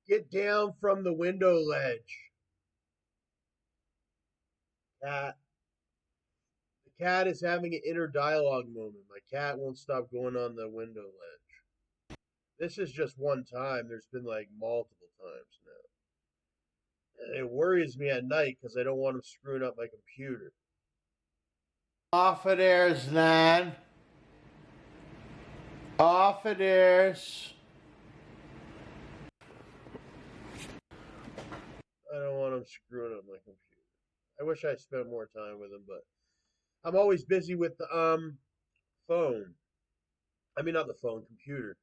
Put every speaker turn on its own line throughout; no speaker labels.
Get down from the window ledge. Cat. The cat is having an inner dialogue moment. My cat won't stop going on the window ledge. This is just one time. There's been like multiple times now. It worries me at night because I don't want him screwing up my computer. Off of theirs, Nan. Off of theirs. I don't want him screwing up my computer. I wish I spent more time with him, but I'm always busy with the phone. I mean, not the phone, computer,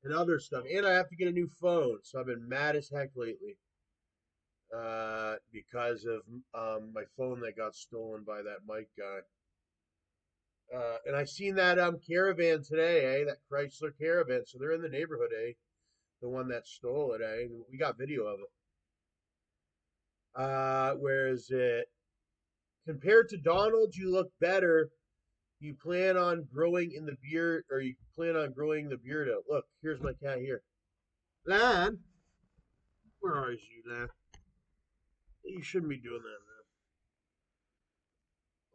and other stuff. And I have to get a new phone, so I've been mad as heck lately because of my phone that got stolen by that Mike guy. And I seen that caravan today, that Chrysler Caravan. So they're in the neighborhood, the one that stole it, We got video of it. Where is it? Compared to Donald, you look better. You plan on growing in the beard, or you plan on growing the beard out. Look, here's my cat here. Lan, where are you, Lan? You shouldn't be doing that,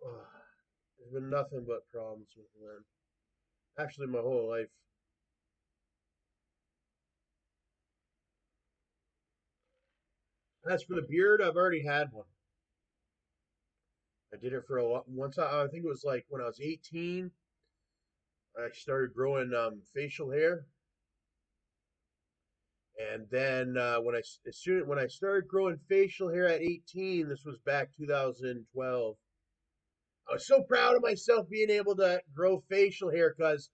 man. Oh, there's been nothing but problems with Lan. Actually, my whole life. As for the beard, I've already had one. I did it for a lot. Once I think it was like when I was 18. I started growing facial hair, and then when I started growing facial hair at 18, this was back 2012. I was so proud of myself being able to grow facial hair because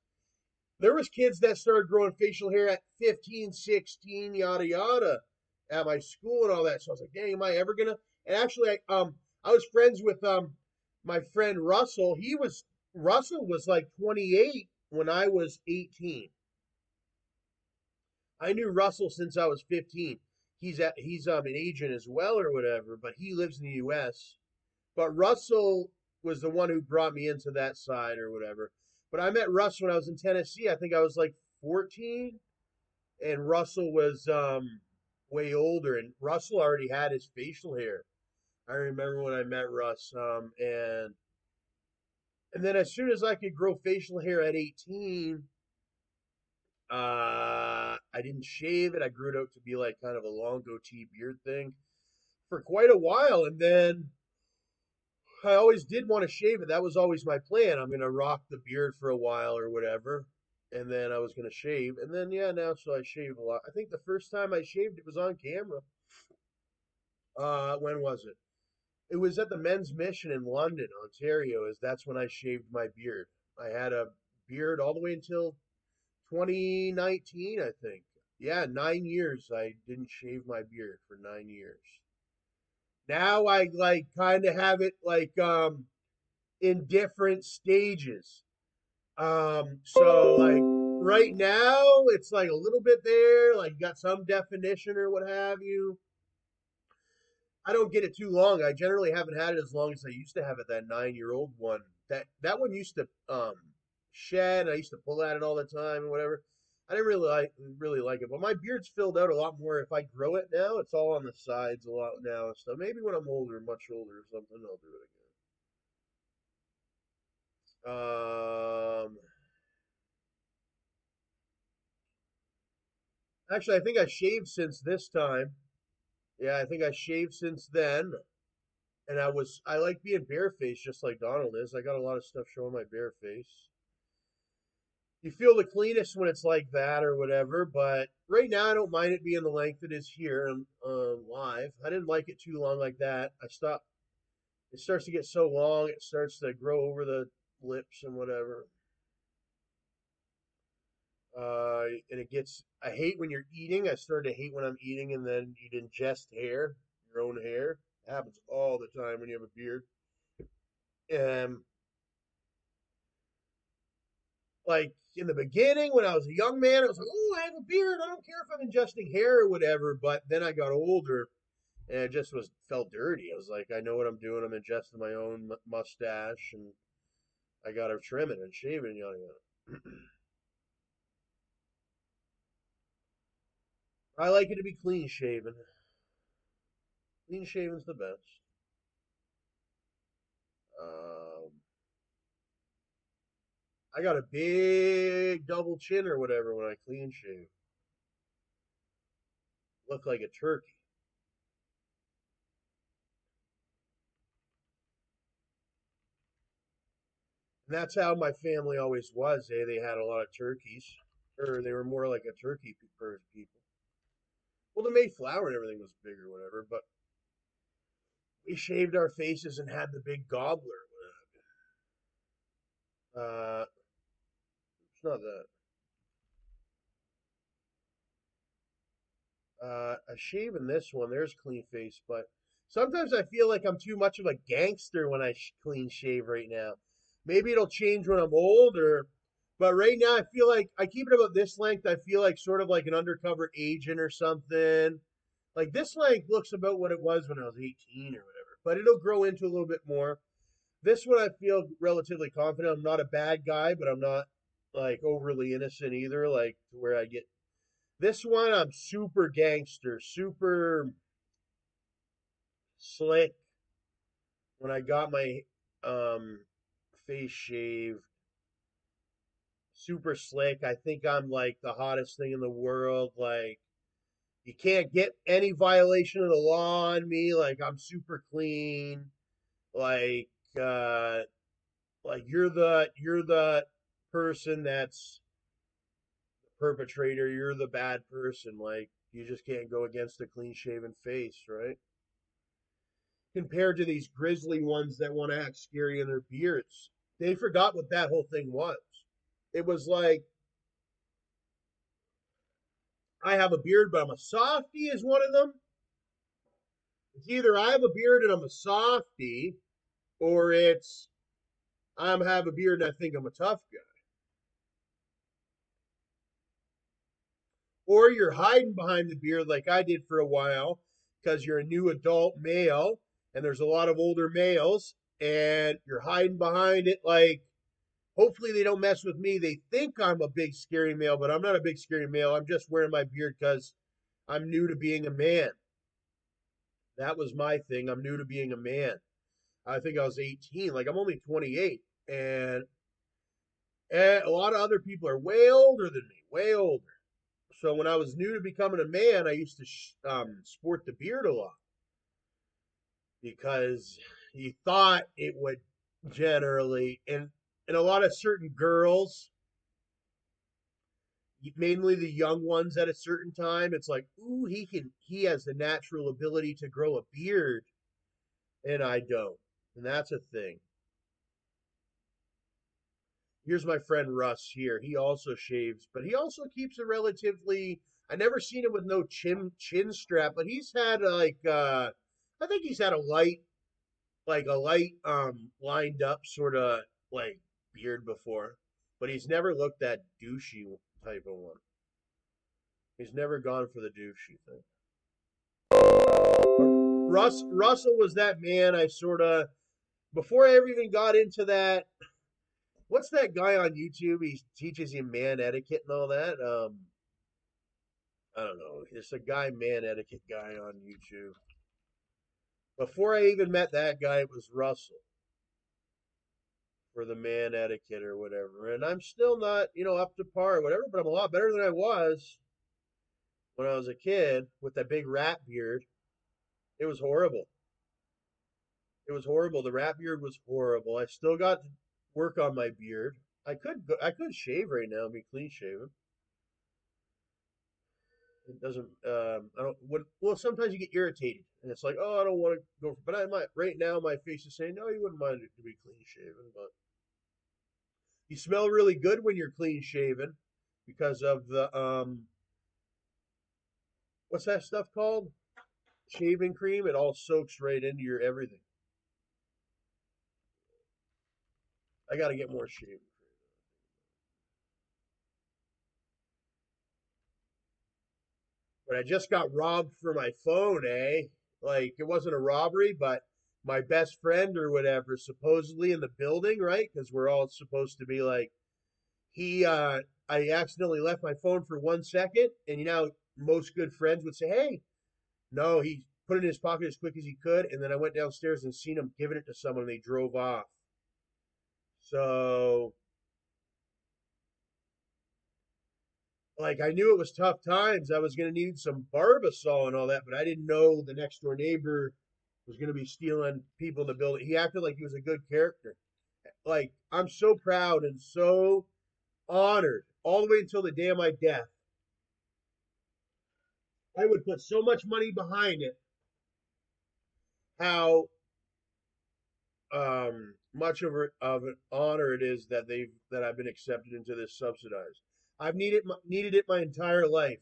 there was kids that started growing facial hair at 15, 16, yada yada, at my school and all that. So I was like, dang, am I ever gonna? And actually, I was friends with my friend Russell. Russell was like 28 when I was 18. I knew Russell since I was 15. He's an agent as well or whatever, but he lives in the U.S. But Russell was the one who brought me into that side or whatever. But I met Russ when I was in Tennessee. I think I was like 14, and Russell was way older, and Russell already had his facial hair. I remember when I met Russ, and then as soon as I could grow facial hair at 18, I didn't shave it. I grew it out to be like kind of a long goatee beard thing for quite a while, and then I always did want to shave it. That was always my plan. I'm gonna rock the beard for a while or whatever, and then I was gonna shave, and then yeah, now so I shave a lot. I think the first time I shaved it was on camera. When was it? It was at the Men's Mission in London, Ontario. That's when I shaved my beard. I had a beard all the way until 2019, I think. Yeah, 9 years. I didn't shave my beard for 9 years. Now I like kind of have it like in different stages. So like right now it's like a little bit there, like got some definition or what have you. I don't get it too long. I generally haven't had it as long as I used to have it. That 9-year-old one. That one used to shed. I used to pull at it all the time and whatever. I didn't really like it, but my beard's filled out a lot more. If I grow it now, it's all on the sides a lot now and stuff. Maybe when I'm older, much older or something, I'll do it again. Actually, I think I shaved since this time. Yeah, I think I shaved since then. And I like being barefaced just like Donald is. I got a lot of stuff showing my bare face. You feel the cleanest when it's like that or whatever, but right now I don't mind it being the length it is here and live. I didn't like it too long like that. I stopped. It starts to get so long, it starts to grow over the lips and whatever. And it gets. I hate when you're eating. I started to hate when I'm eating, and then you'd ingest hair, your own hair. It happens all the time when you have a beard. Um, like in the beginning when I was a young man, I was like, oh, I have a beard. I don't care if I'm ingesting hair or whatever. But then I got older and it just felt dirty. I was like, I know what I'm doing. I'm ingesting my own mustache and I got to trim it and shave it and yada yada. I like it to be clean shaven. Clean shaven's the best. Um, I got a big double chin or whatever when I clean shave. Look like a turkey. And that's how my family always was. They had a lot of turkeys, or they were more like a turkey people. Well, the Mayflower and everything was big or whatever, but we shaved our faces and had the big gobbler. It's not that. I shave in this one. There's clean face, but sometimes I feel like I'm too much of a gangster when I clean shave right now. Maybe it'll change when I'm older, but right now I feel like I keep it about this length. I feel like sort of like an undercover agent or something. Like this length looks about what it was when I was 18 or whatever, but it'll grow into a little bit more. This one I feel relatively confident. I'm not a bad guy, but I'm not like overly innocent either, like to where I get this one. I'm super gangster, super slick. When I got my um face shaved, super slick. I think I'm like the hottest thing in the world. Like you can't get any violation of the law on me. Like I'm super clean. Like uh like you're the person that's the perpetrator. You're the bad person. Like you just can't go against a clean shaven face, right? Compared to these grizzly ones that want to act scary in their beards. They forgot what that whole thing was. It was like, I have a beard, but I'm a softie, is one of them. It's either I have a beard and I'm a softie, or it's I have a beard and I think I'm a tough guy. Or you're hiding behind the beard like I did for a while because you're a new adult male and there's a lot of older males and you're hiding behind it like hopefully they don't mess with me. They think I'm a big scary male, but I'm not a big scary male. I'm just wearing my beard because I'm new to being a man. That was my thing. I'm new to being a man. I think I was 18. Like I'm only 28, and a lot of other people are way older than me, way older. So when I was new to becoming a man, I used to sport the beard a lot because you thought it would generally, and a lot of certain girls, mainly the young ones at a certain time, it's like, ooh, he has the natural ability to grow a beard, and I don't, and that's a thing. Here's my friend Russ here. He also shaves, but he also keeps a relatively. I never seen him with no chin strap, but he's had I think he's had a light lined up sort of like beard before, but he's never looked that douchey type of one. He's never gone for the douchey thing. Russell was that man. I sort of before I ever even got into that. What's that guy on YouTube? He teaches you man etiquette and all that. I don't know. There's a guy, man etiquette guy on YouTube. Before I even met that guy, it was Russell for the man etiquette or whatever. And I'm still not, up to par or whatever, but I'm a lot better than I was when I was a kid with that big rat beard. It was horrible. It was horrible. The rat beard was horrible. I still got to work on my beard. I could shave right now and be clean shaven. It doesn't. I don't. Well, sometimes you get irritated, and it's like, oh, I don't want to go. But I might. Right now, my face is saying, no, you wouldn't mind it to be clean shaven, but you smell really good when you're clean shaven because of the what's that stuff called? Shaving cream. It all soaks right into your everything. I got to get more shaving. But I just got robbed for my phone, eh? Like it wasn't a robbery, but my best friend or whatever, supposedly in the building, right? Because we're all supposed to be like he. I accidentally left my phone for 1 second, and most good friends would say, "Hey, no," he put it in his pocket as quick as he could, and then I went downstairs and seen him giving it to someone, and they drove off. So, like, I knew it was tough times. I was going to need some Barbasol and all that, but I didn't know the next door neighbor was going to be stealing people in the building. He acted like he was a good character. Like, I'm so proud and so honored all the way until the day of my death. I would put so much money behind it, how much of an honor it is that I've been accepted into this subsidized. I've needed it my entire life.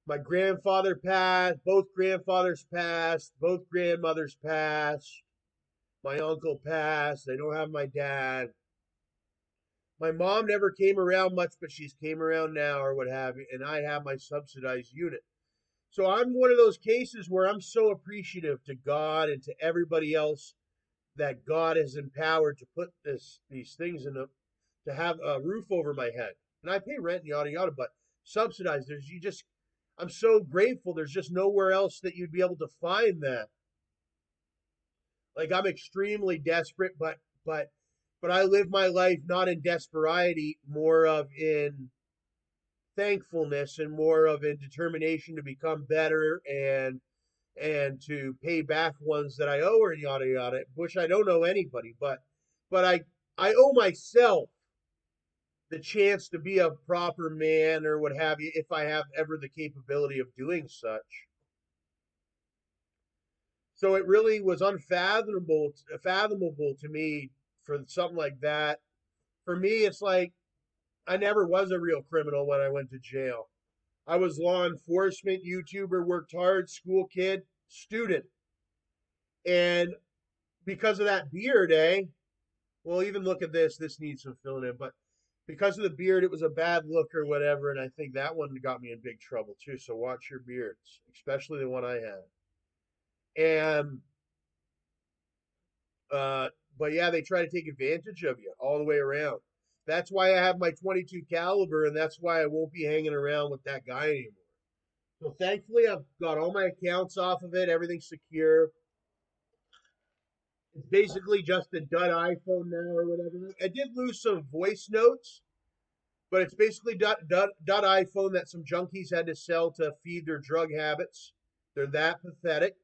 My grandfather passed, both grandfathers passed, both grandmothers passed, my uncle passed. I don't have my dad. My mom never came around much, but she's came around now or what have you, and I have my subsidized unit. So I'm one of those cases where I'm so appreciative to God and to everybody else that God has empowered to put these things in to have a roof over my head. And I pay rent and yada yada, but subsidized. I'm so grateful. There's just nowhere else that you'd be able to find that. Like, I'm extremely desperate, but I live my life not in desperation, more of in thankfulness and more of in determination to become better and to pay back ones that I owe, or yada yada. Which I don't owe anybody, but I owe myself the chance to be a proper man or what have you, if I have ever the capability of doing such. So it really was fathomable to me for something like that. For me, it's like I never was a real criminal when I went to jail. I was law enforcement, YouTuber, worked hard, school kid, student. And because of that beard, eh? Well, even look at this. This needs some filling in. But because of the beard, it was a bad look or whatever. And I think that one got me in big trouble too. So watch your beards, especially the one I had. And Uh, but yeah, they try to take advantage of you all the way around. That's why I have my 22 caliber, and that's why I won't be hanging around with that guy anymore. So thankfully, I've got all my accounts off of it. Everything's secure. It's basically just a dud iPhone now or whatever. I did lose some voice notes, but it's basically dud iPhone that some junkies had to sell to feed their drug habits. They're that pathetic.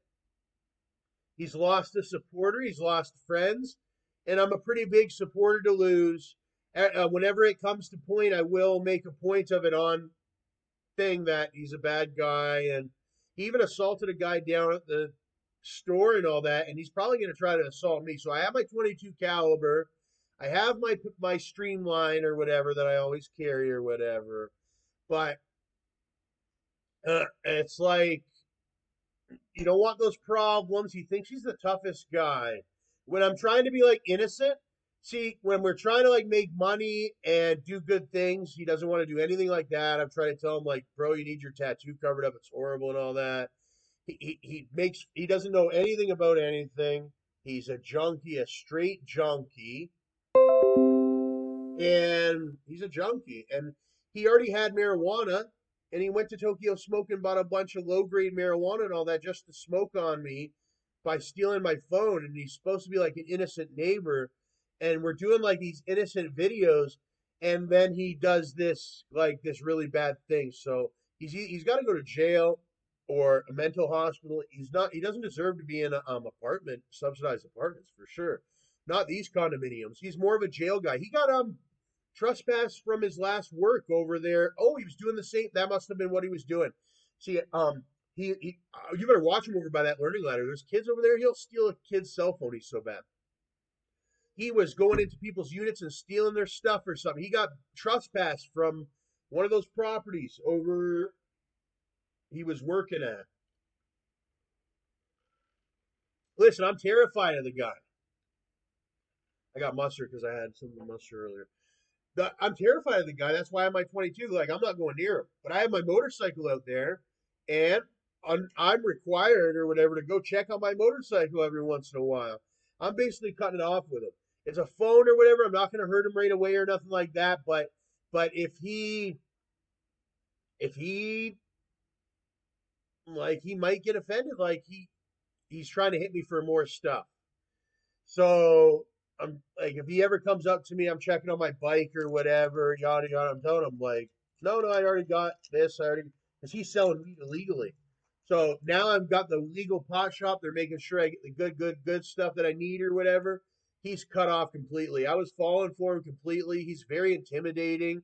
He's lost a supporter. He's lost friends, and I'm a pretty big supporter to lose. Whenever it comes to point, I will make a point of it on thing that he's a bad guy, and he even assaulted a guy down at the store and all that, and he's probably going to try to assault me. So I have my 22 caliber. I have my streamline or whatever that I always carry or whatever, but it's like you don't want those problems. He thinks he's the toughest guy. When I'm trying to be like innocent, see, when we're trying to like make money and do good things, he doesn't want to do anything like that. I'm trying to tell him like, bro, you need your tattoo covered up. It's horrible and all that. He doesn't know anything about anything. He's a junkie, a straight junkie, and he's a junkie. And he already had marijuana, and he went to Tokyo Smoke and bought a bunch of low grade marijuana and all that just to smoke on me by stealing my phone. And he's supposed to be like an innocent neighbor, and we're doing like these innocent videos, and then he does this really bad thing. So he's got to go to jail or a mental hospital. He doesn't deserve to be in a subsidized apartments for sure. Not these condominiums. He's more of a jail guy. He got trespass from his last work over there. Oh, he was doing the same. That must have been what he was doing. See, you better watch him over by that learning ladder. There's kids over there. He'll steal a kid's cell phone. He's so bad. He was going into people's units and stealing their stuff or something. He got trespassed from one of those properties over he was working at. Listen, I'm terrified of the guy. I got mustard because I had some mustard earlier. I'm terrified of the guy. That's why I have my 22. Like, I'm not going near him. But I have my motorcycle out there, and I'm required or whatever to go check on my motorcycle every once in a while. I'm basically cutting it off with him. It's a phone or whatever. I'm not going to hurt him right away or nothing like that. But if if he like he might get offended, like he's trying to hit me for more stuff. So I'm like, if he ever comes up to me, I'm checking on my bike or whatever, yada yada. I'm telling him like, no, no, I already got this. I already because he's selling weed illegally. So now I've got the legal pot shop. They're making sure I get the good stuff that I need or whatever. He's cut off completely. I was falling for him completely. He's very intimidating.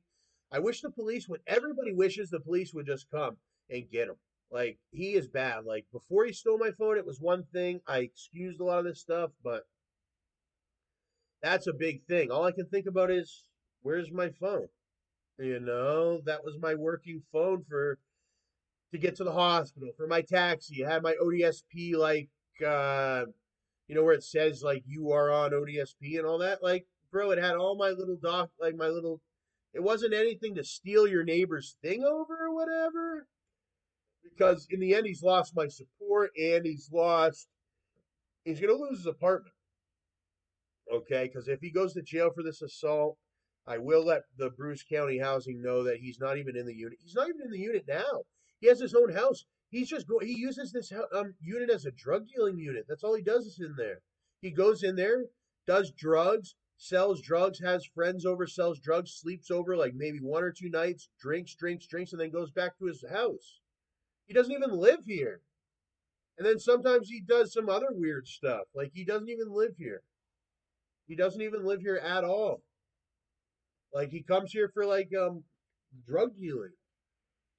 I wish the police would. Everybody wishes the police would just come and get him. Like he is bad. Like before he stole my phone, it was one thing. I excused a lot of this stuff, but that's a big thing. All I can think about is where's my phone? That was my working phone for to get to the hospital for my taxi. I had my ODSP uh where it says like you are on ODSP and all that. Like, bro, it had all my little my little it wasn't anything to steal your neighbor's thing over or whatever. Because in the end he's lost my support and he's gonna lose his apartment. Okay, because if he goes to jail for this assault, I will let the Bruce County Housing know that he's not even in the unit. He's not even in the unit now. He has his own house. He uses this unit as a drug dealing unit. That's all he does is in there. He goes in there, does drugs, sells drugs, has friends over, sells drugs, sleeps over like maybe 1 or 2 nights, drinks, and then goes back to his house. He doesn't even live here. And then sometimes he does some other weird stuff. Like he doesn't even live here. He doesn't even live here at all. Like he comes here for like drug dealing.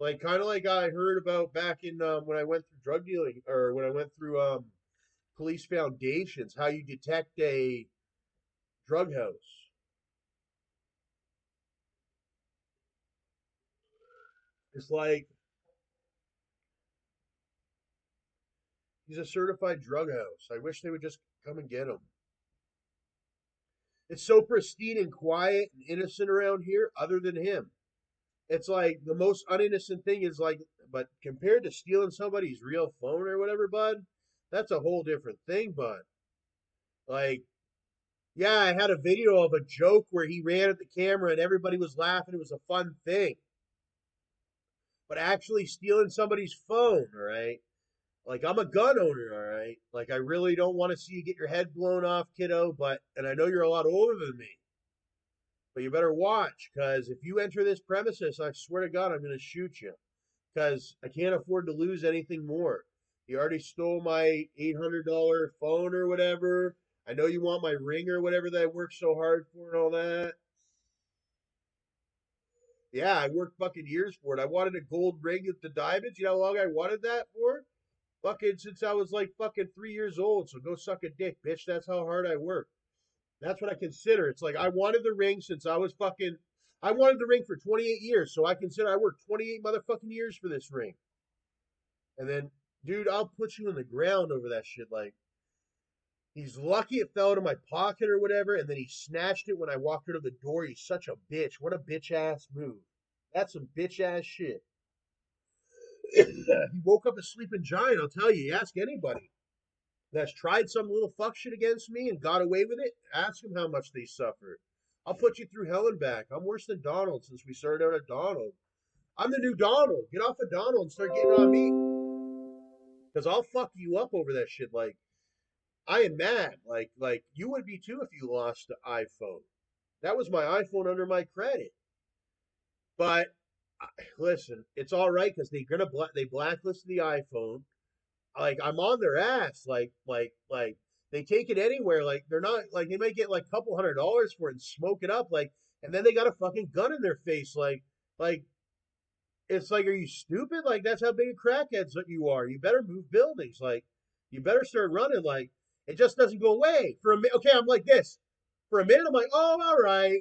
Like kind of like I heard about back in when I went through drug dealing or when I went through police foundations, how you detect a drug house. It's like he's a certified drug house. I wish they would just come and get him. It's so pristine and quiet and innocent around here, other than him. It's like the most uninnocent thing is like, but compared to stealing somebody's real phone or whatever, bud, that's a whole different thing, bud. Like, yeah, I had a video of a joke where he ran at the camera and everybody was laughing. It was a fun thing. But actually stealing somebody's phone, all right? Like, I'm a gun owner, all right? Like, I really don't want to see you get your head blown off, kiddo, and I know you're a lot older than me. But you better watch, because if you enter this premises, I swear to God, I'm going to shoot you. Because I can't afford to lose anything more. You already stole my $800 phone or whatever. I know you want my ring or whatever that I worked so hard for and all that. Yeah, I worked fucking years for it. I wanted a gold ring with the diamonds. You know how long I wanted that for? Fucking since I was like fucking 3 years old. So go suck a dick, bitch. That's how hard I worked. That's what I consider. It's like I wanted the ring since I was fucking. I wanted the ring for 28 years. So I consider I worked 28 motherfucking years for this ring. And then, dude, I'll put you in the ground over that shit. Like, he's lucky it fell out of my pocket or whatever, and then he snatched it when I walked out of the door. He's such a bitch. What a bitch ass move. That's some bitch ass shit. He woke up a sleeping giant, I'll tell you. You ask anybody that's tried some little fuck shit against me and got away with it, ask them how much they suffered. I'll put you through hell and back. I'm worse than Donald since we started out at Donald. I'm the new Donald. Get off of Donald and start getting on me. Because I'll fuck you up over that shit. Like, I am mad. Like you would be too if you lost the iPhone. That was my iPhone under my credit. But listen, it's all right because they blacklisted the iPhone. Like I'm on their ass. Like they take it anywhere. Like they're not like they might get like a couple $100 for it and smoke it up. Like and then they got a fucking gun in their face. Like it's like, are you stupid? Like that's how big a crackheads that you are. You better move buildings. Like you better start running. Like it just doesn't go away for a minute. Okay, I'm like this for a minute. I'm like, oh, all right,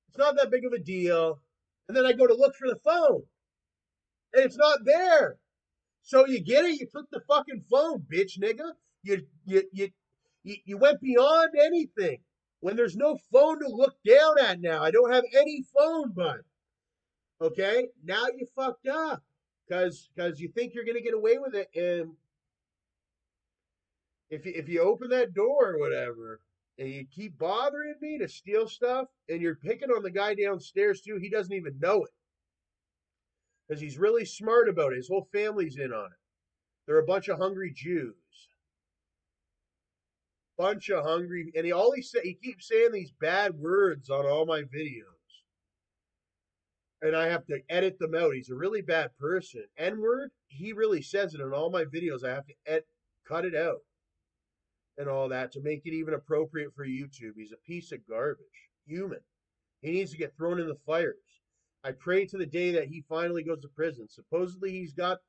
it's not that big of a deal. And then I go to look for the phone, and it's not there. So you get it? You took the fucking phone, bitch, nigga. You went beyond anything. When there's no phone to look down at now, I don't have any phone, bud. Okay, now you fucked up because you think you're gonna get away with it, and if you open that door or whatever, and you keep bothering me to steal stuff, and you're picking on the guy downstairs too, he doesn't even know it. because he's really smart about it. His whole family's in on it. They're a bunch of hungry Jews. Bunch of hungry, and he keeps saying these bad words on all my videos, and I have to edit them out. He's a really bad person. N word, he really says it in all my videos. I have to cut it out and all that to make it even appropriate for YouTube. He's a piece of garbage. Human. He needs to get thrown in the fires. I pray to the day that he finally goes to prison. Supposedly he's got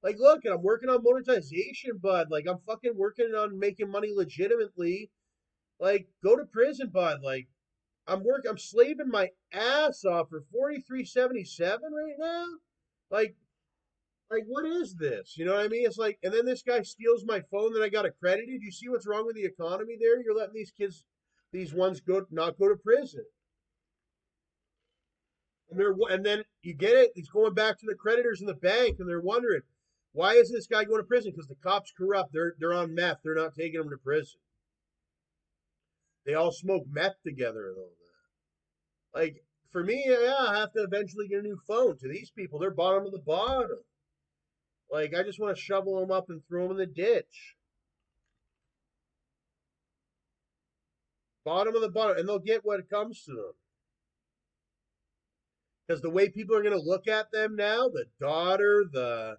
like, look, I'm working on monetization, bud. Like, I'm fucking working on making money legitimately. Like, go to prison, bud. Like, I'm slaving my ass off for 43.77 right now. Like, what is this? You know what I mean? It's like, and then this guy steals my phone that I got accredited. You see what's wrong with the economy there? You're letting these kids, these ones not go to prison. And then you get it. He's going back to the creditors in the bank, and they're wondering why is this guy going to prison? Because the cops corrupt. They're on meth. They're not taking him to prison. They all smoke meth together and all that. Like for me, yeah, I have to eventually get a new phone. To these people, they're bottom of the bottom. Like I just want to shovel them up and throw them in the ditch. Bottom of the bottom, and they'll get what comes to them. Because the way people are going to look at them now, the daughter, the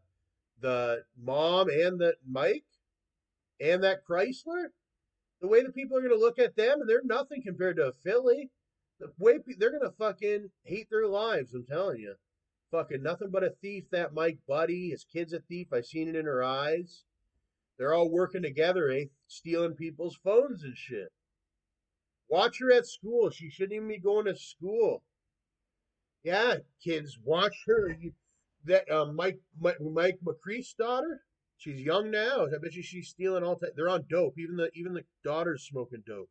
mom, and the Mike, and that Chrysler, the way the people are going to look at them, and they're nothing compared to a Philly. The way they're going to fucking hate their lives, I'm telling you. Fucking nothing but a thief, that Mike Buddy. His kid's a thief. I seen it in her eyes. They're all working together, eh? Stealing people's phones and shit. Watch her at school. She shouldn't even be going to school. Yeah, kids, watch her. That Mike McCreath's daughter. She's young now. I bet you she's stealing all. They're on dope. Even the daughter's smoking dope.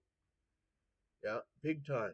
Yeah, big time.